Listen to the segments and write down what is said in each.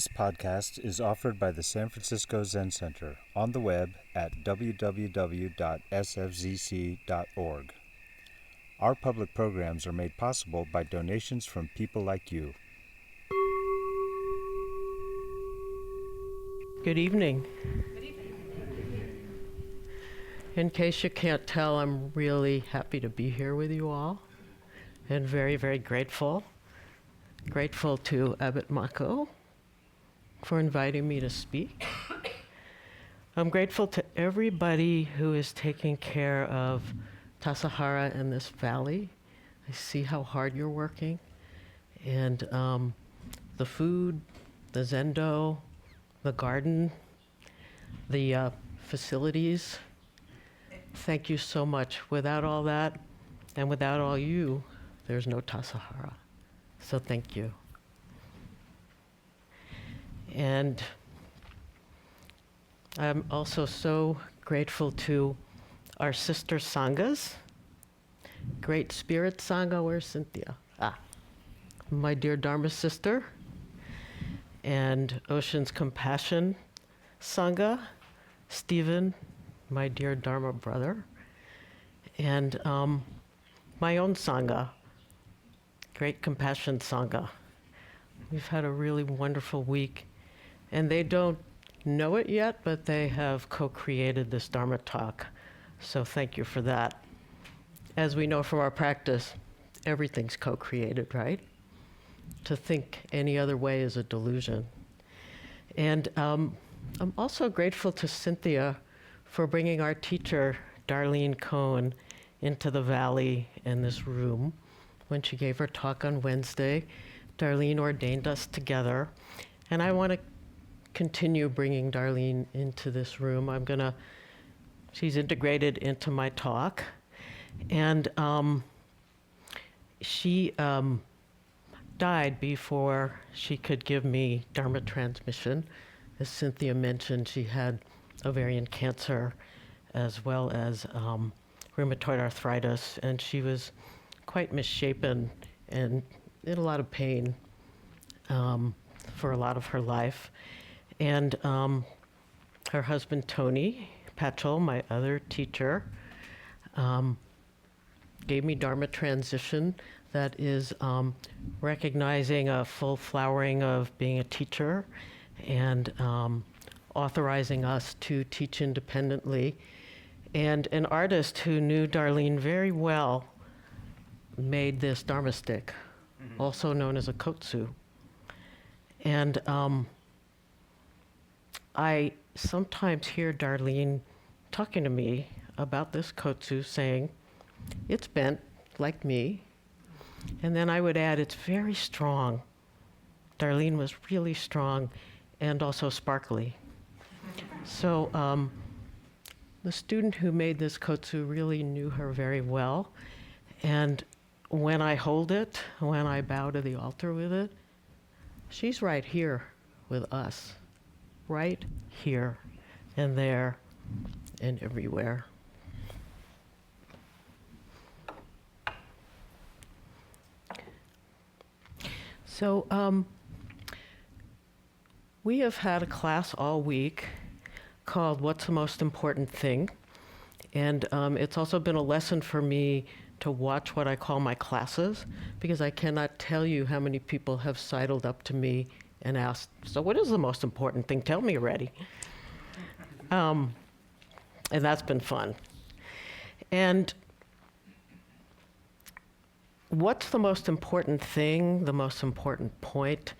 This podcast is offered by the San Francisco Zen Center on the web at www.sfzc.org. Our public programs are made possible by donations from people like you. Good evening. In case you can't tell, I'm really happy to be here with you all and very, very grateful. Grateful to Abbot Mako for inviting me to speak. I'm grateful to everybody who is taking care of Tassajara and this valley. I see how hard you're working. And the food, the zendo, the garden, the facilities. Thank you so much. Without all that, and without all you, there's no Tassajara. So thank you. And I'm also so grateful to our sister Sanghas. Great Spirit Sangha, where's Cynthia? My dear Dharma sister. And Ocean's Compassion Sangha, Stephen, my dear Dharma brother. And my own Sangha, Great Compassion Sangha. We've had a really wonderful week. And they don't know it yet, but they have co-created this Dharma talk. So thank you for that. As we know from our practice, everything's co-created, right? To think any other way is a delusion. And I'm also grateful to Cynthia for bringing our teacher, Darlene Cohen, into the valley in this room. When she gave her talk on Wednesday, Darlene ordained us together. And I want to continue bringing Darlene into this room. She's integrated into my talk. And she died before she could give me Dharma transmission. As Cynthia mentioned, she had ovarian cancer as well as rheumatoid arthritis, and she was quite misshapen and in a lot of pain for a lot of her life. And her husband, Tony Patchell, my other teacher, gave me Dharma transition that is recognizing a full flowering of being a teacher and authorizing us to teach independently. And an artist who knew Darlene very well made this Dharma stick, also known as a kotsu. And I sometimes hear Darlene talking to me about this kotsu, saying, it's bent like me. And then I would add, it's very strong. Darlene was really strong and also sparkly. So the student who made this kotsu really knew her very well. And when I hold it, when I bow to the altar with it, she's right here with us. Right here and there and everywhere. So we have had a class all week called What's the Most Important Thing? And it's also been a lesson for me to watch what I call my classes, because I cannot tell you how many people have sidled up to me and asked, so what is the most important thing? Tell me already. And that's been fun. And what's the most important thing, the most important point,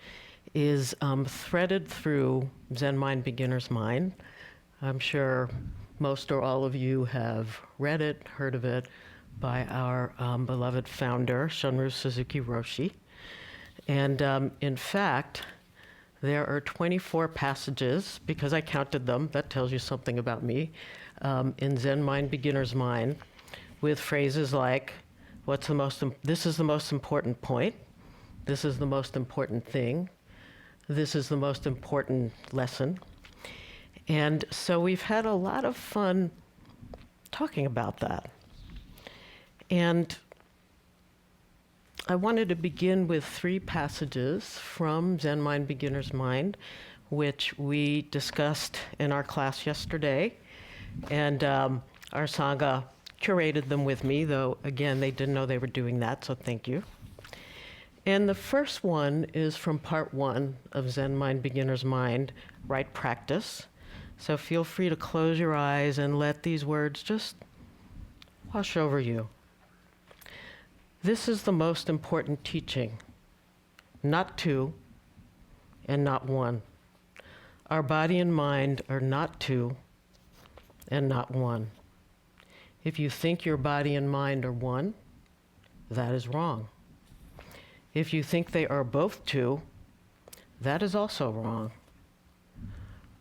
is threaded through Zen Mind, Beginner's Mind. I'm sure most or all of you have read it, heard of it, by our beloved founder, Shunryu Suzuki Roshi. And in fact, there are 24 passages, because I counted them, that tells you something about me, in Zen Mind, Beginner's Mind, with phrases like, this is the most important point, this is the most important thing, this is the most important lesson. And so we've had a lot of fun talking about that. And I wanted to begin with 3 passages from Zen Mind, Beginner's Mind, which we discussed in our class yesterday. And our Sangha curated them with me, though, again, they didn't know they were doing that, so thank you. And the first one is from part 1 of Zen Mind, Beginner's Mind, Right Practice. So feel free to close your eyes and let these words just wash over you. This is the most important teaching, not 2 and not 1. Our body and mind are not 2 and not 1. If you think your body and mind are 1, that is wrong. If you think they are both 2, that is also wrong.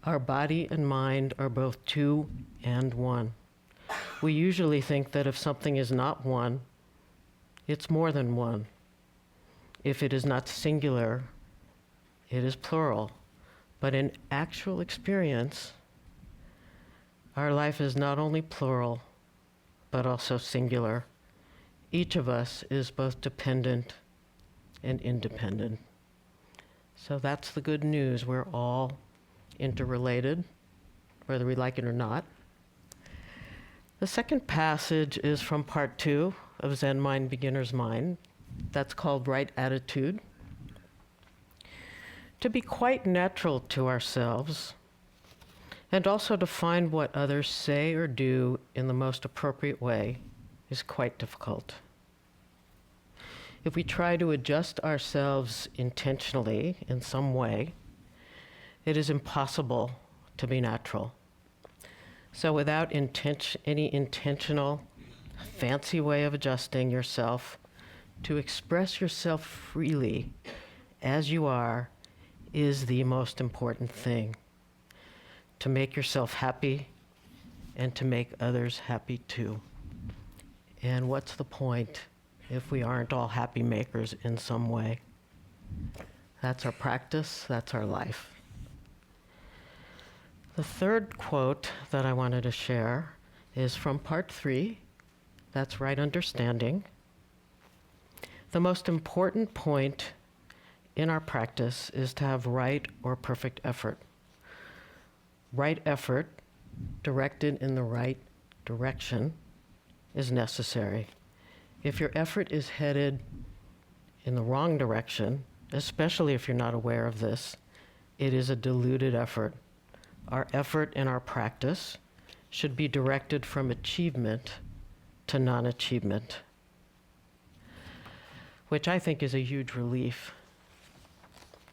Our body and mind are both 2 and 1. We usually think that if something is not 1, it's more than 1. If it is not singular, it is plural. But in actual experience, our life is not only plural, but also singular. Each of us is both dependent and independent. So that's the good news. We're all interrelated, whether we like it or not. The second passage is from part 2 of Zen Mind, Beginner's Mind. That's called Right Attitude. To be quite natural to ourselves, and also to find what others say or do in the most appropriate way, is quite difficult. If we try to adjust ourselves intentionally in some way, it is impossible to be natural. So without any intentional, fancy way of adjusting yourself, to express yourself freely as you are is the most important thing. To make yourself happy and to make others happy too. And what's the point if we aren't all happy makers in some way? That's our practice, that's our life. The third quote that I wanted to share is from part 3. That's Right Understanding. The most important point in our practice is to have right or perfect effort. Right effort, directed in the right direction, is necessary. If your effort is headed in the wrong direction, especially if you're not aware of this, it is a diluted effort. Our effort in our practice should be directed from achievement to non-achievement, which I think is a huge relief.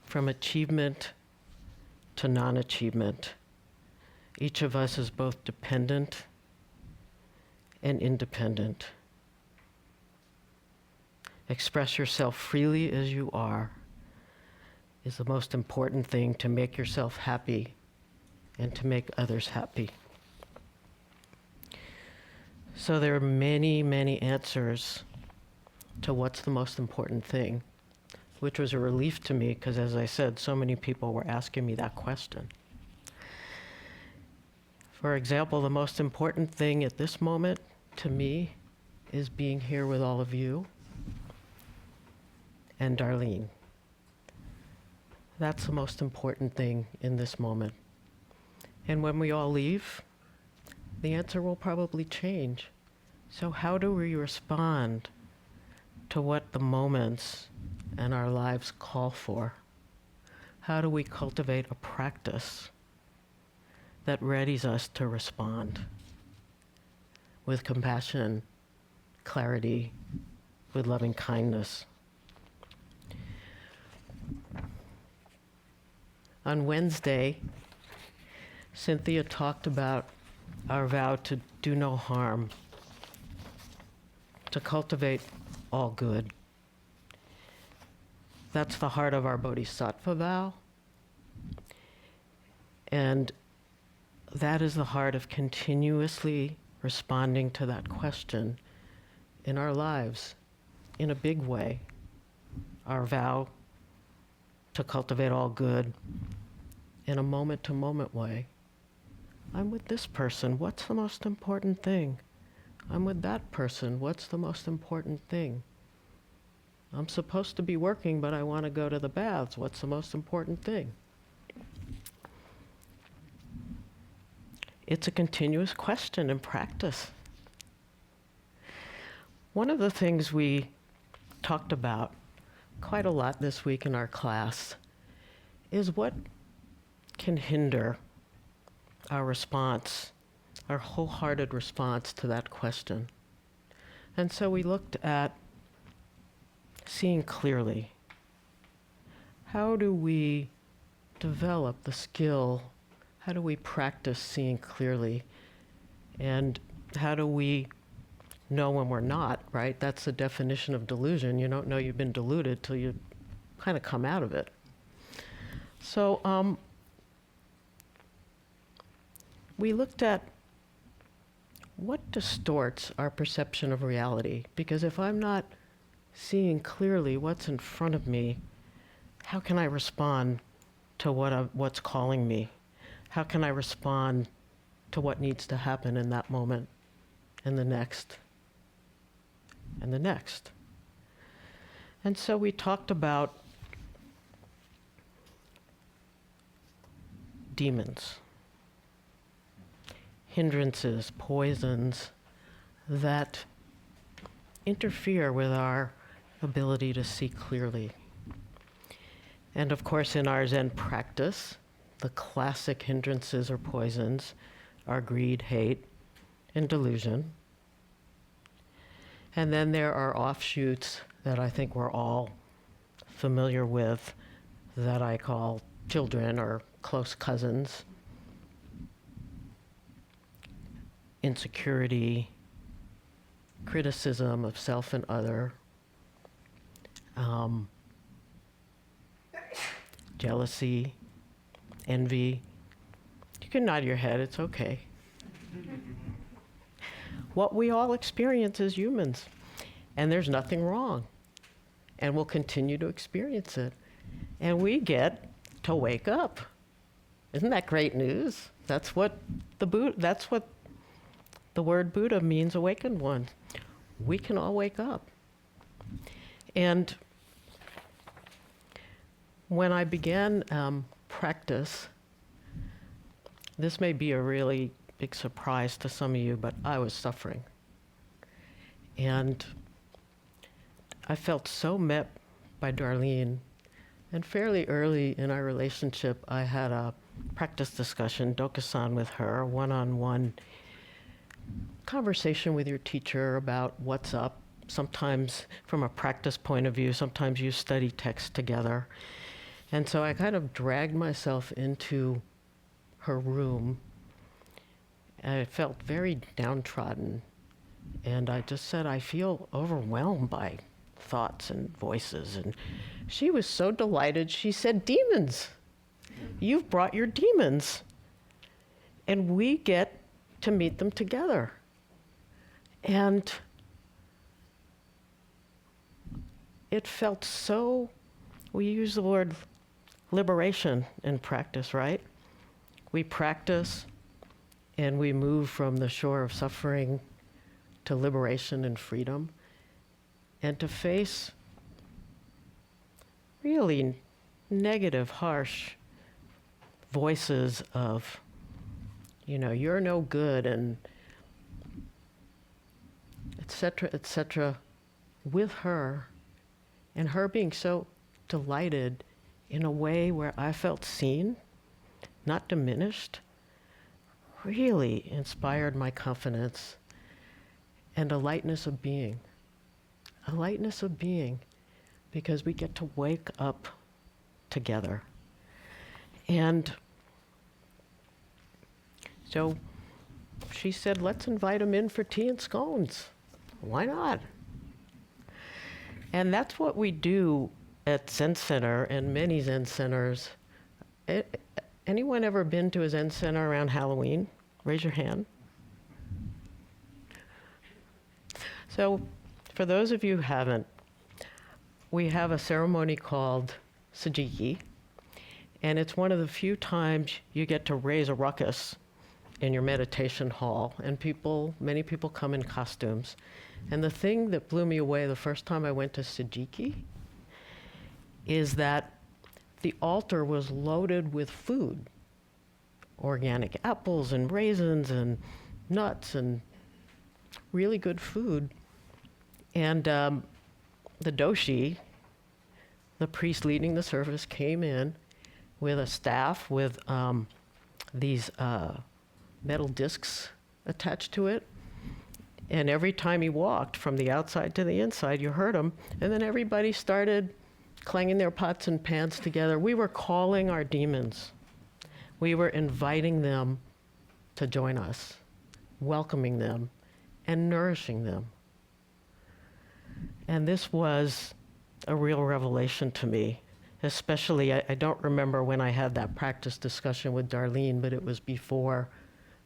From achievement to non-achievement. Each of us is both dependent and independent. Express yourself freely as you are is the most important thing to make yourself happy and to make others happy. So there are many, many answers to what's the most important thing, which was a relief to me because, as I said, so many people were asking me that question. For example, the most important thing at this moment to me is being here with all of you and Darlene. That's the most important thing in this moment. And when we all leave, the answer will probably change. So how do we respond to what the moments and our lives call for? How do we cultivate a practice that readies us to respond with compassion, clarity, with loving kindness? On Wednesday, Cynthia talked about our vow to do no harm, to cultivate all good. That's the heart of our Bodhisattva vow. And that is the heart of continuously responding to that question in our lives in a big way. Our vow to cultivate all good in a moment-to-moment way. I'm with this person, what's the most important thing? I'm with that person, what's the most important thing? I'm supposed to be working, but I want to go to the baths. What's the most important thing? It's a continuous question in practice. One of the things we talked about quite a lot this week in our class is what can hinder our response, our wholehearted response to that question. And so we looked at seeing clearly. How do we develop the skill? How do we practice seeing clearly? And how do we know when we're not, right? That's the definition of delusion. You don't know you've been deluded till you kind of come out of it. So we looked at what distorts our perception of reality. Because if I'm not seeing clearly what's in front of me, how can I respond to what's calling me? How can I respond to what needs to happen in that moment, and the next, and the next? And so we talked about demons, hindrances, poisons that interfere with our ability to see clearly. And of course, in our Zen practice, the classic hindrances or poisons are greed, hate, and delusion. And then there are offshoots that I think we're all familiar with that I call children or close cousins. Insecurity, criticism of self and other, jealousy, envy. You can nod your head, it's okay. What we all experience as humans, and there's nothing wrong. And we'll continue to experience it. And we get to wake up. Isn't that great news? That's what the word Buddha means, awakened one. We can all wake up. And when I began practice, this may be a really big surprise to some of you, but I was suffering. And I felt so met by Darlene. And fairly early in our relationship, I had a practice discussion, Dokusan, with her, one-on-one conversation with your teacher about what's up. Sometimes from a practice point of view, sometimes you study text together. And so I kind of dragged myself into her room, and I felt very downtrodden. And I just said, I feel overwhelmed by thoughts and voices. And she was so delighted. She said, demons. You've brought your demons. And we get to meet them together. And it felt so, we use the word liberation in practice, right? We practice and we move from the shore of suffering to liberation and freedom, and to face really negative, harsh voices of, you're no good, and et cetera, with her, and her being so delighted in a way where I felt seen, not diminished, really inspired my confidence and a lightness of being. A lightness of being, because we get to wake up together. And so she said, let's invite him in for tea and scones. Why not? And that's what we do at Zen Center and many Zen centers. Anyone ever been to a Zen center around Halloween? Raise your hand. So for those of you who haven't, we have a ceremony called Sajiki, and it's one of the few times you get to raise a ruckus in your meditation hall, and many people come in costumes. And the thing that blew me away the first time I went to Sajiki is that the altar was loaded with food, organic apples and raisins and nuts and really good food. And the doshi, the priest leading the service, came in with a staff with these metal discs attached to it. And every time he walked from the outside to the inside, you heard him. And then everybody started clanging their pots and pans together. We were calling our demons. We were inviting them to join us, welcoming them, and nourishing them. And this was a real revelation to me. Especially, I don't remember when I had that practice discussion with Darlene, but it was before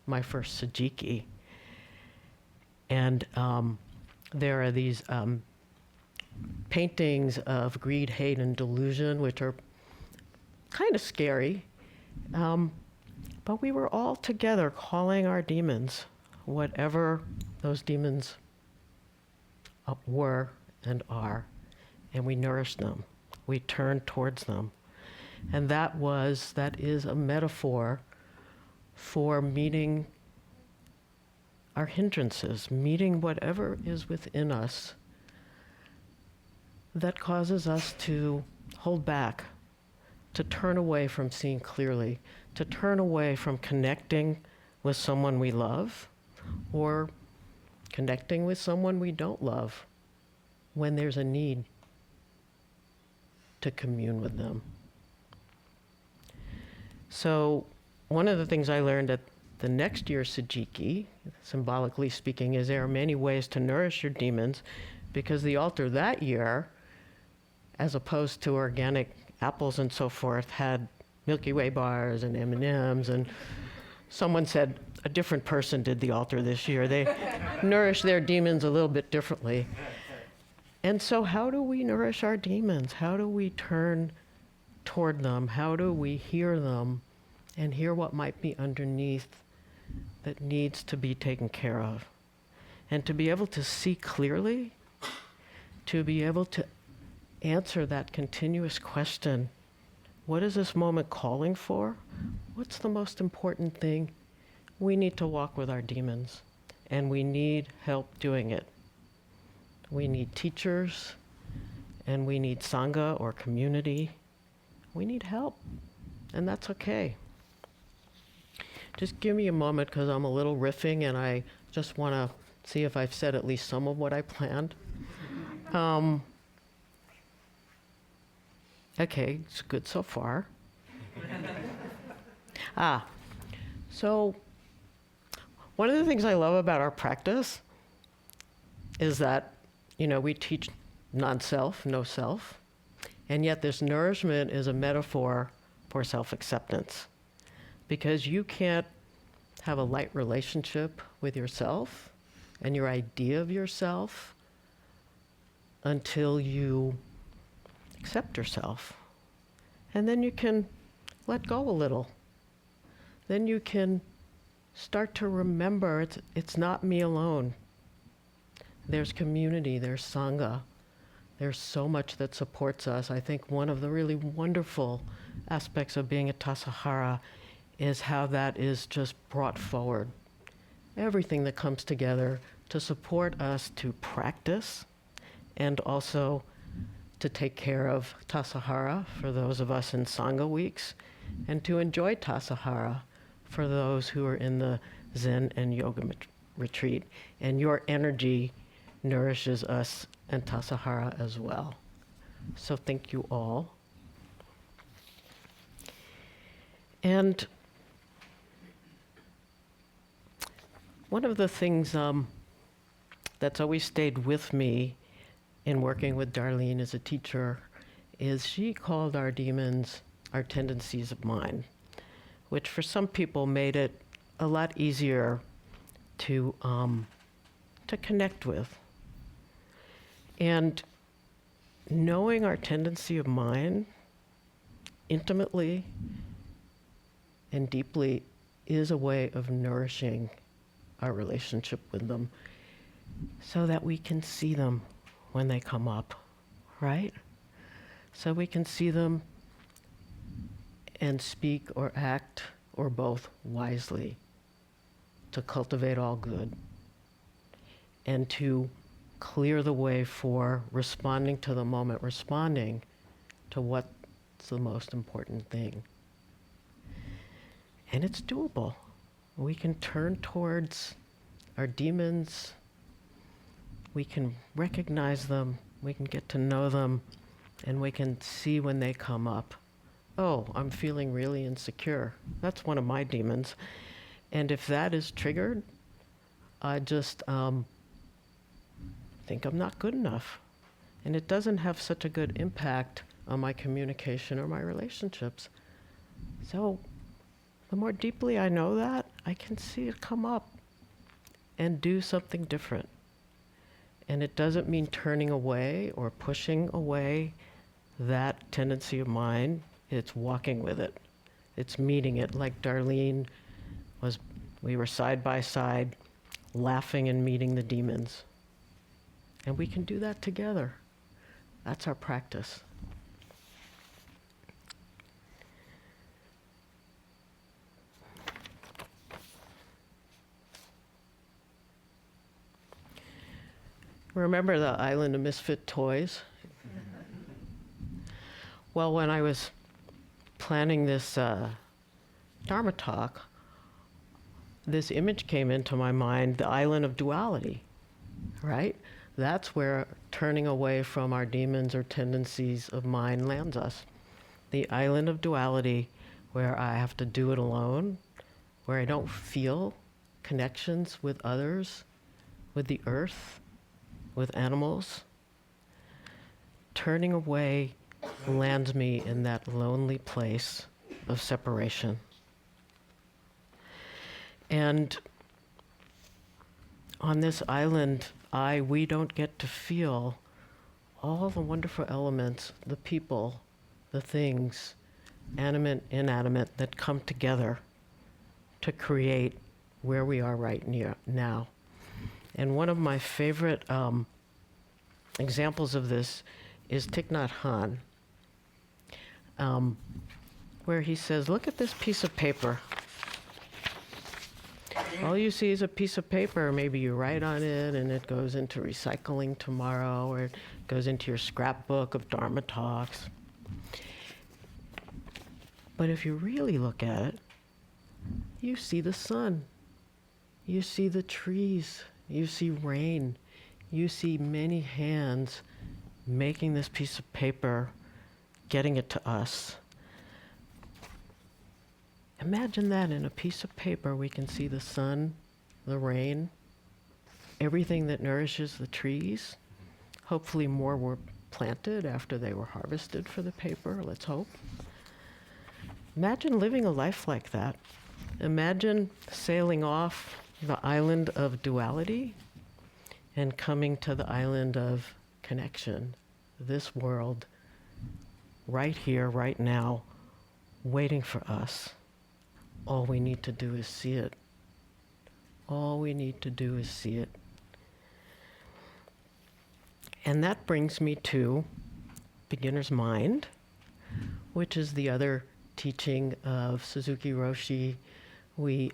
my first Sajiki. And there are these paintings of greed, hate, and delusion, which are kind of scary. But we were all together calling our demons, whatever those demons were and are, and we nourished them. We turned towards them. And that is a metaphor for meeting our hindrances, meeting whatever is within us that causes us to hold back, to turn away from seeing clearly, to turn away from connecting with someone we love or connecting with someone we don't love when there's a need to commune with them. So one of the things I learned at the next year's Sajiki, symbolically speaking, is there are many ways to nourish your demons, because the altar that year, as opposed to organic apples and so forth, had Milky Way bars and M&Ms, and someone said a different person did the altar this year. They nourished their demons a little bit differently. And so how do we nourish our demons? How do we turn toward them? How do we hear them and hear what might be underneath that needs to be taken care of? And to be able to see clearly, to be able to answer that continuous question, what is this moment calling for? What's the most important thing? We need to walk with our demons, and we need help doing it. We need teachers, and we need Sangha or community. We need help, and that's okay. Just give me a moment, because I'm a little riffing, and I just want to see if I've said at least some of what I planned. Okay, it's good so far. So one of the things I love about our practice is that, we teach non-self, no self, and yet this nourishment is a metaphor for self-acceptance, because you can't have a light relationship with yourself and your idea of yourself until you accept yourself. And then you can let go a little. Then you can start to remember it's not me alone. There's community, there's Sangha. There's so much that supports us. I think one of the really wonderful aspects of being a Tassajara is how that is just brought forward. Everything that comes together to support us to practice and also to take care of Tassajara for those of us in Sangha weeks, and to enjoy Tassajara for those who are in the Zen and Yoga retreat. And your energy nourishes us and Tassajara as well. So thank you all. And one of the things that's always stayed with me in working with Darlene as a teacher is she called our demons our tendencies of mind, which for some people made it a lot easier to connect with. And knowing our tendency of mind intimately and deeply is a way of nourishing our relationship with them so that we can see them when they come up, right? So we can see them and speak or act or both wisely to cultivate all good and to clear the way for responding to the moment, responding to what's the most important thing. And it's doable. We can turn towards our demons. We can recognize them. We can get to know them. And we can see when they come up. Oh, I'm feeling really insecure. That's one of my demons. And if that is triggered, I just think I'm not good enough. And it doesn't have such a good impact on my communication or my relationships. So the more deeply I know that, I can see it come up and do something different. And it doesn't mean turning away or pushing away that tendency of mine. It's walking with it. It's meeting it, like Darlene was. We were side by side, laughing and meeting the demons. And we can do that together. That's our practice. Remember the Island of Misfit Toys? Well, when I was planning this Dharma talk, this image came into my mind, the island of duality, right? That's where turning away from our demons or tendencies of mind lands us. The island of duality, where I have to do it alone, where I don't feel connections with others, with the earth, with animals. Turning away lands me in that lonely place of separation. And on this island, we don't get to feel all the wonderful elements, the people, the things, animate, inanimate, that come together to create where we are right now. And one of my favorite examples of this is Thich Nhat Hanh, where he says, look at this piece of paper. All you see is a piece of paper. Maybe you write on it and it goes into recycling tomorrow, or it goes into your scrapbook of Dharma talks. But if you really look at it, you see the sun. You see the trees. You see rain. You see many hands making this piece of paper, getting it to us. Imagine that in a piece of paper we can see the sun, the rain, everything that nourishes the trees. Hopefully more were planted after they were harvested for the paper, let's hope. Imagine living a life like that. Imagine sailing off the island of duality and coming to the island of connection, this world, right here, right now, waiting for us. All we need to do is see it. All we need to do is see it. And that brings me to Beginner's Mind, which is the other teaching of Suzuki Roshi we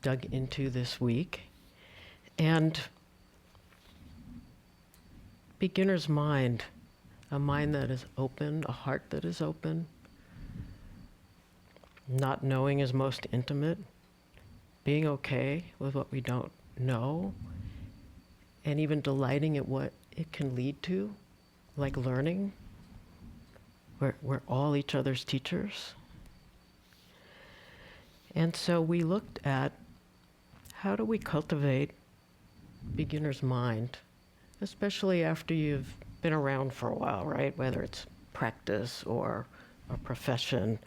dug into this week. And Beginner's Mind, a mind that is open, a heart that is open. Not knowing is most intimate, being okay with what we don't know, and even delighting at what it can lead to, like learning. We're all each other's teachers. And so we looked at how do we cultivate beginner's mind, especially after you've been around for a while, right? Whether it's practice or a profession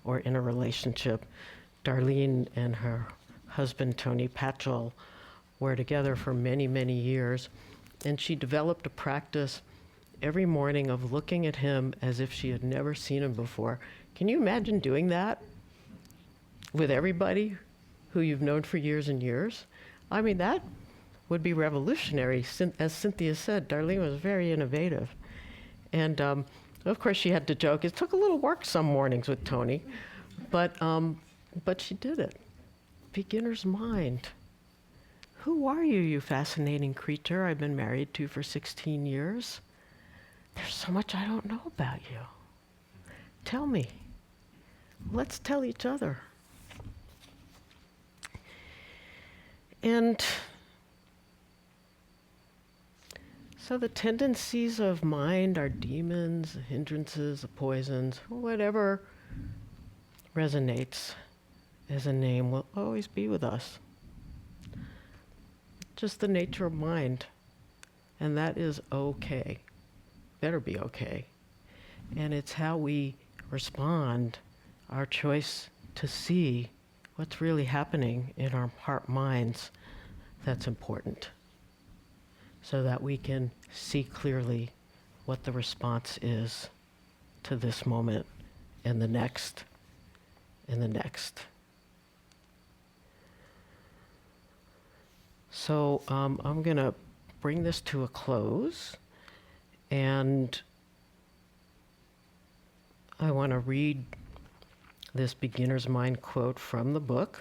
or in a relationship. Darlene and her husband, Tony Patchell, were together for many, many years. And she developed a practice every morning of looking at him as if she had never seen him before. Can you imagine doing that? with everybody who you've known for years and years. I mean, that would be revolutionary. As Cynthia said, Darlene was very innovative. And of course, she had to joke. It took a little work some mornings with Tony, but she did it. Beginner's mind. Who are you, you fascinating creature I've been married to for 16 years? There's so much I don't know about you. Tell me. Let's tell each other. And so the tendencies of mind are demons, the hindrances, the poisons, whatever resonates as a name will always be with us. Just the nature of mind. And that is okay. Better be okay. And it's how we respond, our choice to see what's really happening in our heart minds, that's important. So that we can see clearly what the response is to this moment and the next and the next. So I'm going to bring this to a close, and I want to read this beginner's mind quote from the book.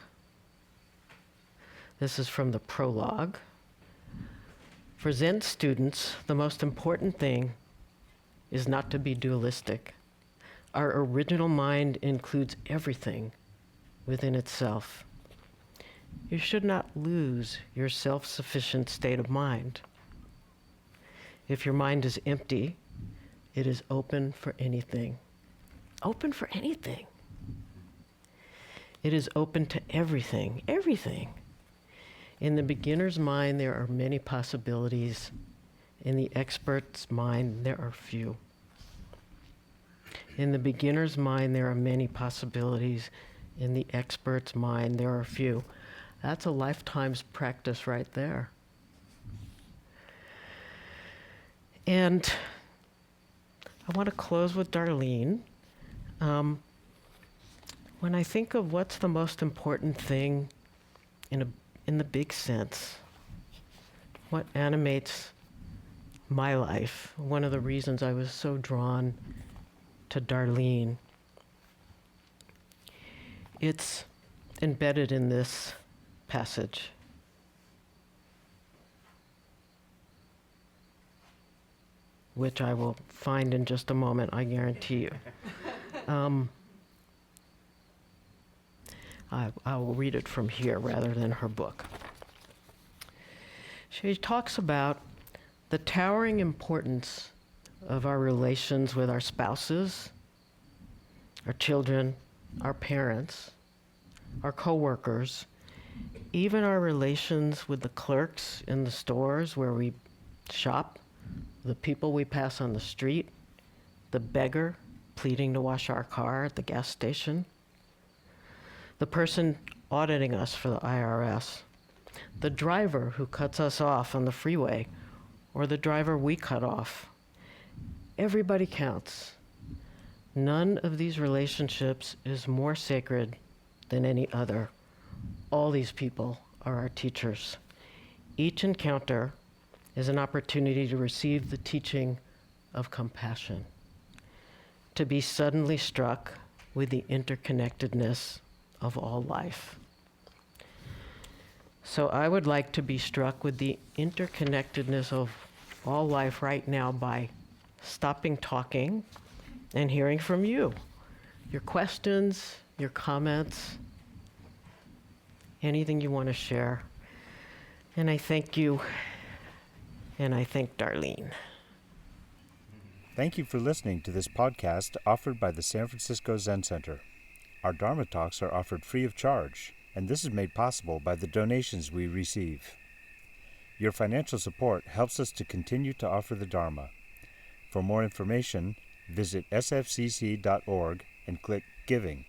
This is from the prologue. For Zen students, the most important thing is not to be dualistic. Our original mind includes everything within itself. You should not lose your self-sufficient state of mind. If your mind is empty, it is open for anything. Open for anything. It is open to everything, everything. In the beginner's mind, there are many possibilities. In the expert's mind, there are few. In the beginner's mind, there are many possibilities. In the expert's mind, there are few. That's a lifetime's practice right there. And I want to close with Darlene. When I think of what's the most important thing in the big sense, what animates my life, one of the reasons I was so drawn to Darlene, it's embedded in this passage. Which I will find in just a moment, I guarantee you. I will read it from here rather than her book. She talks about the towering importance of our relations with our spouses, our children, our parents, our coworkers, even our relations with the clerks in the stores where we shop, the people we pass on the street, the beggar pleading to wash our car at the gas station, the person auditing us for the IRS, the driver who cuts us off on the freeway, or the driver we cut off. Everybody counts. None of these relationships is more sacred than any other. All these people are our teachers. Each encounter is an opportunity to receive the teaching of compassion, to be suddenly struck with the interconnectedness of all life. So I would like to be struck with the interconnectedness of all life right now by stopping talking and hearing from you. Your questions, your comments, anything you want to share. And I thank you, and I thank Darlene. Thank you for listening to this podcast offered by the San Francisco Zen Center. Our Dharma talks are offered free of charge, and this is made possible by the donations we receive. Your financial support helps us to continue to offer the Dharma. For more information, visit sfcc.org and click Giving.